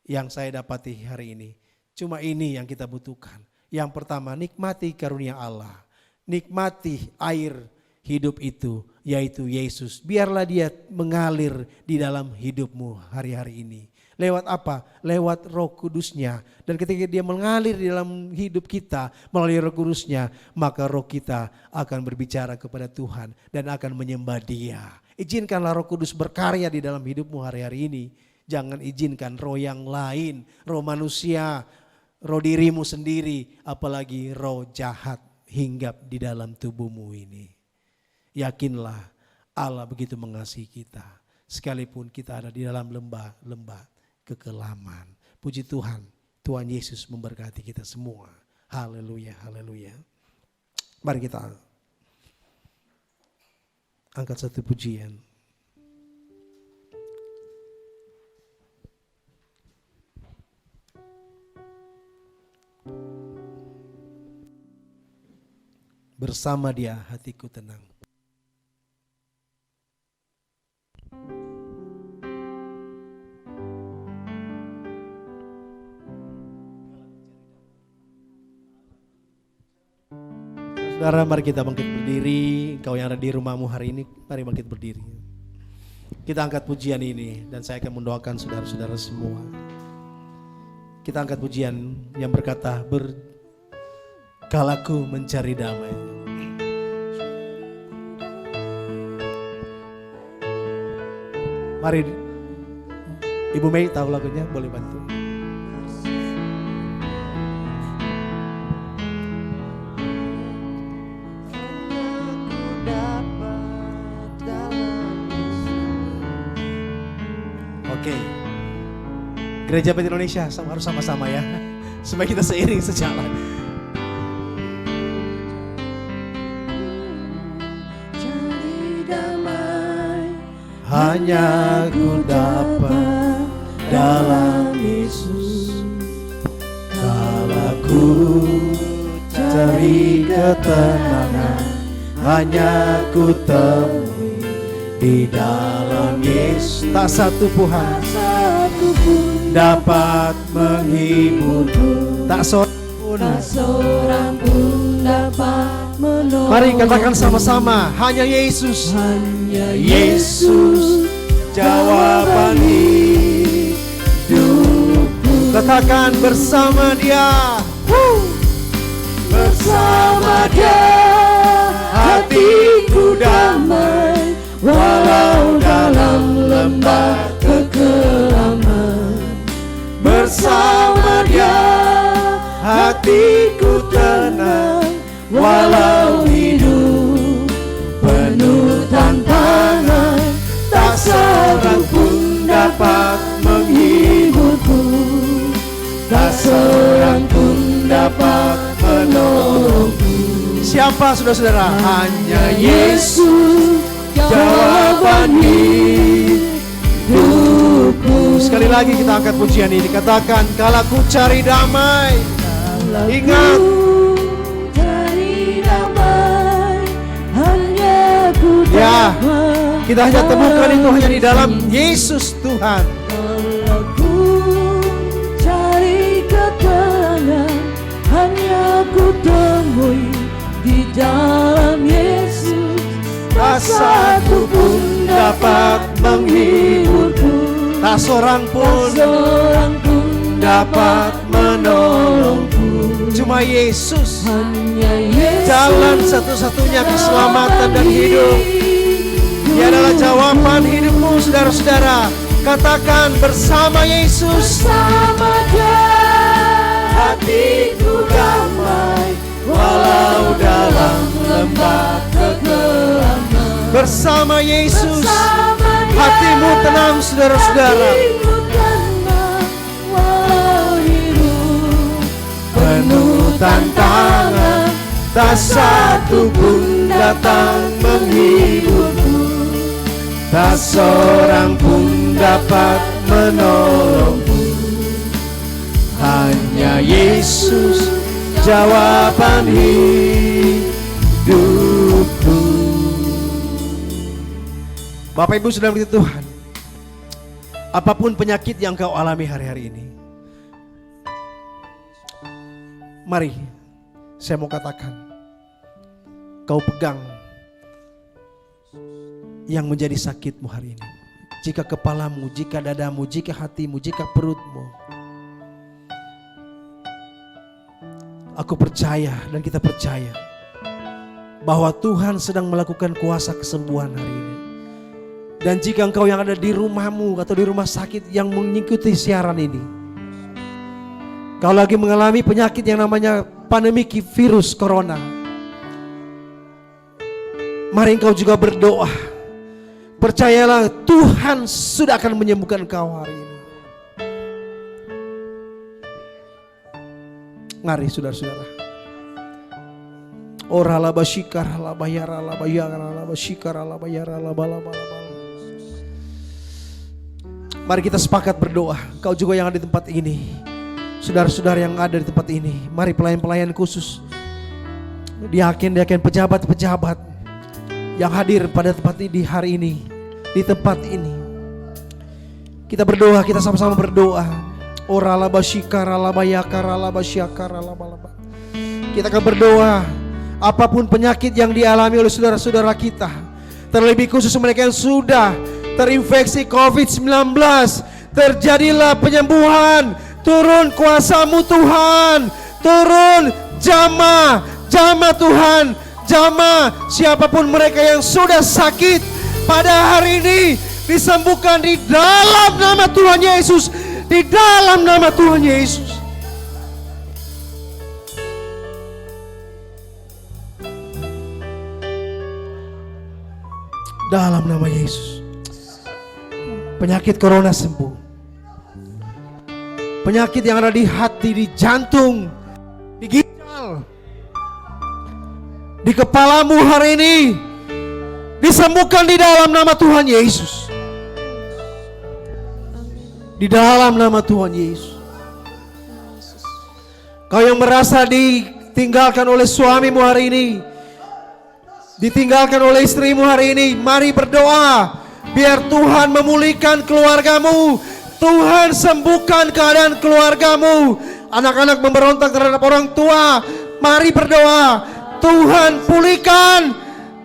Yang saya dapati hari ini. Cuma ini yang kita butuhkan. Yang pertama, nikmati karunia Allah. Nikmati air hidup itu, yaitu Yesus. Biarlah dia mengalir di dalam hidupmu hari-hari ini. Lewat apa? Lewat Roh Kudusnya. Dan ketika dia mengalir di dalam hidup kita melalui Roh Kudusnya, maka roh kita akan berbicara kepada Tuhan dan akan menyembah Dia. Izinkanlah Roh Kudus berkarya di dalam hidupmu hari-hari ini. Jangan izinkan roh yang lain, roh manusia, roh dirimu sendiri, apalagi roh jahat hinggap di dalam tubuhmu ini. Yakinlah Allah begitu mengasihi kita. Sekalipun kita ada di dalam lembah-lembah kekelaman. Puji Tuhan, Tuhan Yesus memberkati kita semua. Haleluya, haleluya. Mari kita angkat satu pujian. Bersama Dia hatiku tenang. Saudara, mari kita bangkit berdiri. Kau yang ada di rumahmu hari ini, mari bangkit berdiri. Kita angkat pujian ini dan saya akan mendoakan saudara-saudara semua. Kita angkat pujian yang berkata, berkalaku mencari damai. Mari Ibu Mei tahu lagunya, boleh bantu. Oke, Gereja Bait Indonesia harus sama-sama ya, supaya kita seiring sejalan. Cari damai, Hanya ku dapat dalam Yesus. Kalau ku cari ketenangan, hanya ku temui di dalam Yesus. Tak satu pun dapat menghiburku, tak seorang pun dapat menolong. Mari katakan sama-sama, hanya Yesus. Hanya Yesus jawaban hidupku. Katakan bersama Dia. Bersama Dia hatiku damai, walau dalam lembah kekelaman. Bersama Dia hatiku tenang, walau hidup penuh tantangan. Tak seorang pun dapat menghiburku, tak seorang pun dapat menolongku. Siapa saudara-saudara? Hanya Yesus jawaban hidupku. Sekali lagi kita angkat pujian ini. Katakan, kalau ku cari damai. Ingat, cari damai, hanya ku ya, dapat. kita hanya temukan itu hanya di dalam Yesus Tuhan. Kalau ku cari ketenangan, hanya ku temui di dalam Yesus. Tak satu pun dapat menghiburku, tak seorang pun dapat menolongku. Cuma Yesus, Hanya Yesus, jalan satu-satunya keselamatan dan hidup. Dia adalah jawaban hidupmu, saudara-saudara. Katakan bersama Yesus. Bersama Dia Hatiku damai, walau dalam lembah bersama Yesus. Bersama Hatimu tenang saudara-saudara. hatimu tenang, walau hidup Penuh tantangan, tak satu pun datang menghiburmu, tak seorang pun dapat menolongmu. Hanya Yesus jawaban hidupku. Bapak Ibu saudara Tuhan, apapun penyakit yang kau alami hari-hari ini, mari saya mau katakan, kau pegang yang menjadi sakitmu hari ini. Jika kepalamu, jika dadamu, jika hatimu, jika perutmu. Aku percaya dan kita percaya bahwa Tuhan sedang melakukan kuasa kesembuhan hari ini. Dan jika engkau yang ada di rumahmu atau di rumah sakit yang mengikuti siaran ini, kau lagi mengalami penyakit yang namanya pandemi virus corona, mari engkau juga berdoa. Percayalah Tuhan sudah akan menyembuhkan engkau hari ini. Mari saudara-saudara. Ora laba shikar laba yara laba yara laba shikar laba yara laba laba laba. Mari kita sepakat berdoa. Kau juga yang ada di tempat ini, saudara-saudara yang ada di tempat ini, mari pelayan-pelayan khusus, diaken-diaken, pejabat-pejabat yang hadir pada tempat ini hari ini, di tempat ini. Kita berdoa, kita sama-sama berdoa. Ora laba shikara laba yakara laba syakara laba laba. Kita akan berdoa apapun penyakit yang dialami oleh saudara-saudara kita, terlebih khusus mereka yang sudah terinfeksi COVID-19, terjadilah penyembuhan. Turun kuasa-Mu Tuhan, turun jamah Tuhan, jamah siapapun mereka yang sudah sakit pada hari ini, disembuhkan di dalam nama Tuhan Yesus, di dalam nama Tuhan Yesus. Dalam nama Yesus, penyakit corona sembuh. Penyakit yang ada di hati, di jantung, di ginjal, di kepalamu hari ini disembuhkan di dalam nama Tuhan Yesus. Di dalam nama Tuhan Yesus. Kau yang merasa ditinggalkan oleh suamimu hari ini, ditinggalkan oleh istrimu hari ini, mari berdoa biar Tuhan memulihkan keluargamu. Tuhan sembuhkan keadaan keluargamu. Anak-anak memberontak terhadap orang tua, mari berdoa. Tuhan pulihkan,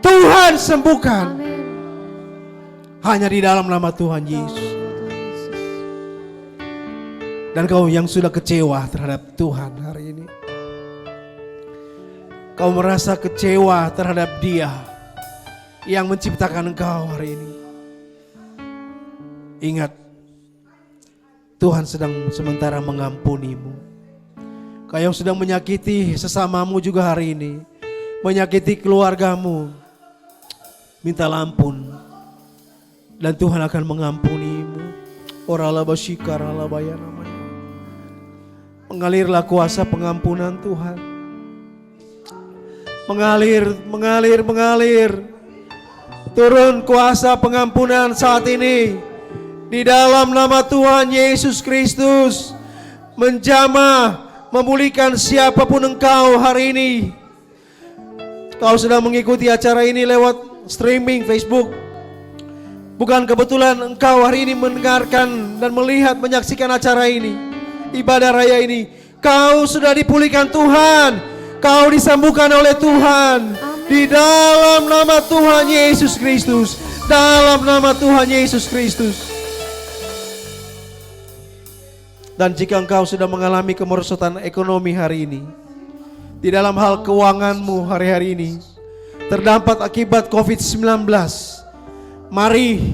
Tuhan sembuhkan. Hanya di dalam nama Tuhan Yesus. Dan kau yang sudah kecewa terhadap Tuhan hari ini, kau merasa kecewa terhadap Dia yang menciptakan engkau hari ini, ingat, Tuhan sedang sementara mengampunimu. Kau yang sedang menyakiti sesamamu juga hari ini, menyakiti keluargamu, mintalah ampun dan Tuhan akan mengampunimu. Oralaba shikara laba ya namanya. Mengalirlah kuasa pengampunan Tuhan. Mengalir. Turun kuasa pengampunan saat ini. Di dalam nama Tuhan Yesus Kristus, menjamah, memulihkan siapapun engkau hari ini. Kau sedang mengikuti acara ini lewat streaming Facebook. Bukan kebetulan engkau hari ini mendengarkan dan melihat, menyaksikan acara ini, ibadah raya ini. Kau sudah dipulihkan Tuhan, kau disembuhkan oleh Tuhan. Di dalam nama Tuhan Yesus Kristus, dalam nama Tuhan Yesus Kristus. Dan jika engkau sudah mengalami kemerosotan ekonomi hari ini, di dalam hal keuanganmu hari-hari ini terdampak akibat COVID-19, mari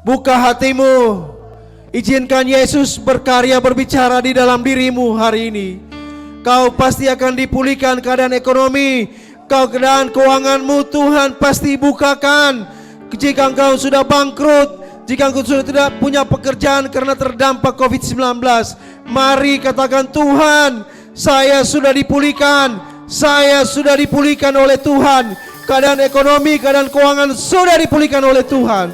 buka hatimu, izinkan Yesus berkarya, berbicara di dalam dirimu hari ini. Kau pasti akan dipulihkan keadaan ekonomi, keadaan keuanganmu Tuhan pasti bukakan. Jika engkau sudah bangkrut, jika engkau sudah tidak punya pekerjaan karena terdampak COVID-19, mari katakan, Tuhan, saya sudah dipulihkan. Saya sudah dipulihkan oleh Tuhan. Keadaan ekonomi, keadaan keuangan sudah dipulihkan oleh Tuhan.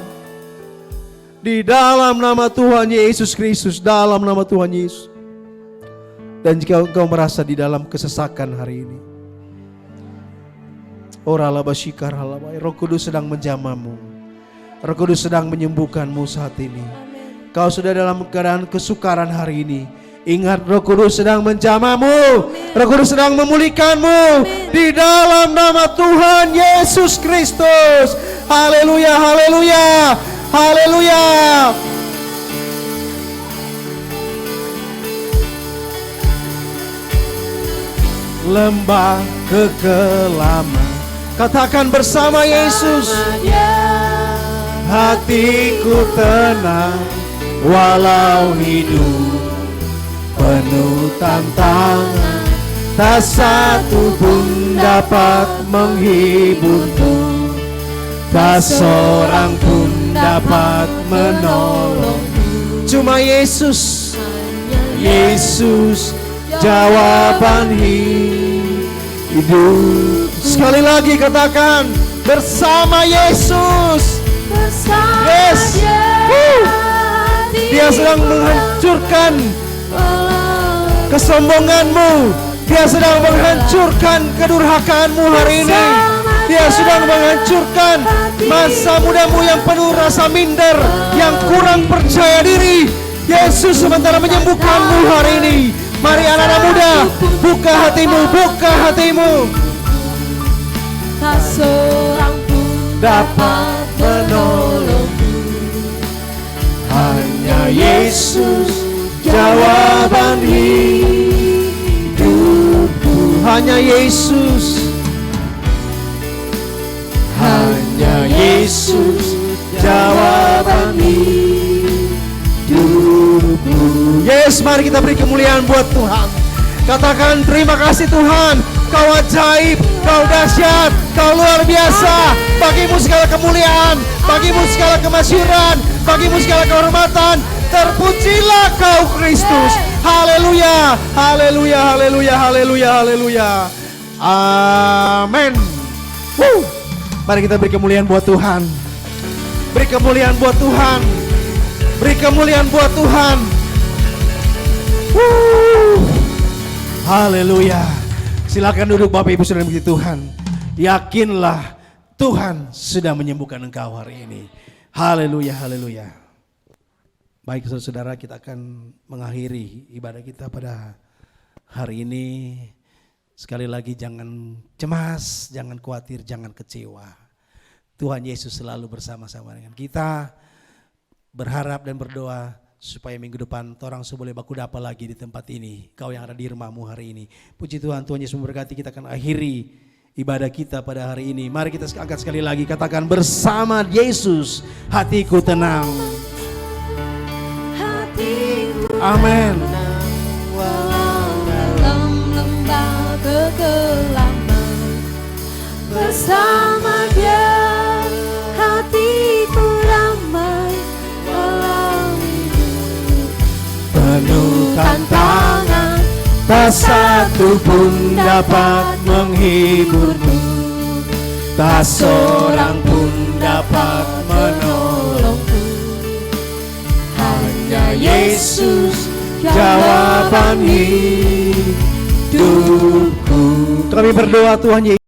Di dalam nama Tuhan Yesus Kristus, dalam nama Tuhan Yesus. Dan jika engkau merasa di dalam kesesakan hari ini, Roh Kudus sedang menjamahmu. Roh Kudus sedang menyembuhkanmu saat ini. Kau sudah dalam keadaan kesukaran hari ini, ingat, Roh Kudus sedang menjamahmu. Roh Kudus sedang memulihkanmu. Di dalam nama Tuhan Yesus Kristus. Haleluya, haleluya, haleluya. Lembah kekelaman, katakan bersama Yesus. Hatiku tenang walau hidup penuh tantangan, tak satu pun dapat menghiburku, tak seorang pun dapat menolongku. Cuma Yesus, Yesus jawaban hidup. Sekali lagi katakan, bersama Yesus. Yes. Dia sedang menghancurkan kesombonganmu. Dia sedang menghancurkan kedurhakaanmu hari ini. Dia sedang menghancurkan masa mudamu yang penuh rasa minder, yang kurang percaya diri. Yesus sementara menyembuhkanmu hari ini. Mari anak-anak muda, buka hatimu, buka hatimu. Tak seorang pun Dapat menolongku, hanya Yesus jawaban hidupku. Hanya Yesus, hanya Yesus jawaban hidupku. Yes, mari kita beri kemuliaan buat Tuhan. Katakan, terima kasih Tuhan, Kau ajaib, Kau dahsyat, Kau luar biasa. Bagimu segala kemuliaan, bagimu segala kemasyuran, bagimu segala kehormatan. Terpujilah Kau Kristus. Haleluya, haleluya, haleluya, haleluya, haleluya. Amin. Mari kita beri kemuliaan buat Tuhan. Beri kemuliaan buat Tuhan. Beri kemuliaan buat Tuhan. Haleluya. Silakan duduk Bapak Ibu Saudara yang Tuhan. Yakinlah Tuhan sudah menyembuhkan engkau hari ini. Haleluya, haleluya. Baik saudara-saudara, kita akan mengakhiri ibadah kita pada hari ini. Sekali lagi, jangan cemas, jangan khawatir, jangan kecewa. Tuhan Yesus selalu bersama-sama dengan kita. Berharap dan berdoa supaya minggu depan orang boleh baku dapa lagi di tempat ini. Kau yang ada di rumahmu hari ini. Puji Tuhan, Tuhan Yesus memberkati. Kita akan akhiri ibadah kita pada hari ini. Mari kita angkat sekali lagi, katakan, bersama Yesus hatiku tenang. Amin. dalam lembah kekelaman, bersama Dia hatiku damai walau hidup Penuh tantangan, tak satu pun dapat menghiburmu, tak seorang pun dapat menolongku. Hanya Yesus jawaban hidupku. Kami berdoa Tuhan Yesus.